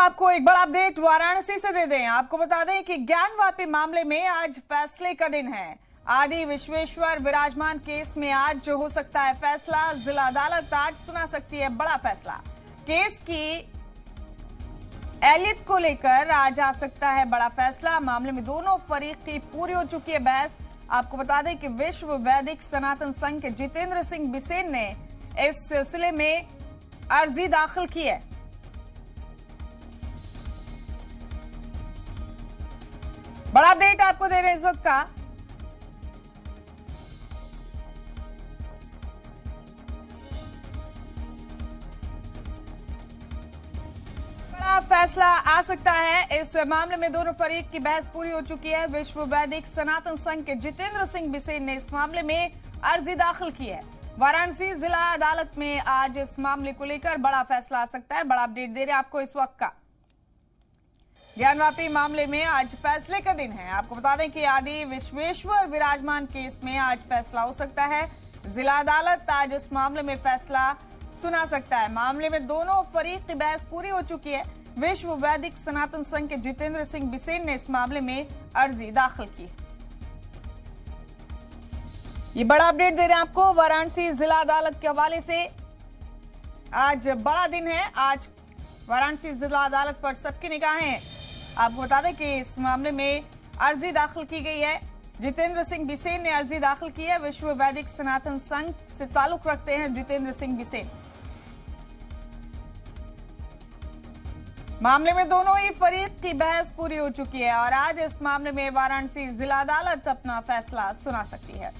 आपको एक बड़ा अपडेट वाराणसी से दे दें। आपको बता दें कि ज्ञानवापी मामले में आज फैसले का दिन है। आदि विश्वेश्वर विराजमान केस में आज जो हो सकता है फैसला। जिला अदालत आज सुना सकती है बड़ा फैसला। केस की एलियत को लेकर आज आ सकता है बड़ा फैसला। मामले में दोनों फरीक की पूरी हो चुकी है बहस। आपको बता दें कि विश्व वैदिक सनातन संघ के जितेंद्र सिंह बिसेन ने इस सिलसिले में अर्जी दाखिल की है। बड़ा अपडेट आपको दे रहे हैं इस वक्त का। बड़ा फैसला आ सकता है। इस मामले में दोनों फरीक की बहस पूरी हो चुकी है। विश्व वैदिक सनातन संघ के जितेंद्र सिंह बिसेन ने इस मामले में अर्जी दाखिल की है। वाराणसी जिला अदालत में आज इस मामले को लेकर बड़ा फैसला आ सकता है। बड़ा अपडेट दे रहे हैं आपको इस वक्त का। ज्ञानवापी मामले में आज फैसले का दिन है। आपको बता दें कि आदि विश्वेश्वर विराजमान केस में आज फैसला हो सकता है। जिला अदालत आज इस मामले में फैसला सुना सकता है। मामले में दोनों फरीक की बहस पूरी हो चुकी है। विश्व वैदिक सनातन संघ के जितेंद्र सिंह बिसेन ने इस मामले में अर्जी दाखिल की। ये बड़ा अपडेट दे रहे हैं आपको वाराणसी जिला अदालत के हवाले से। आज बड़ा दिन है। आज वाराणसी जिला अदालत पर सबकी निगाहें। आपको बता दें कि इस मामले में अर्जी दाखिल की गई है। जितेंद्र सिंह बिसेन ने अर्जी दाखिल की है। विश्व वैदिक सनातन संघ से ताल्लुक रखते हैं जितेंद्र सिंह बिसेन। मामले में दोनों ही फरीक की बहस पूरी हो चुकी है और आज इस मामले में वाराणसी जिला अदालत अपना फैसला सुना सकती है।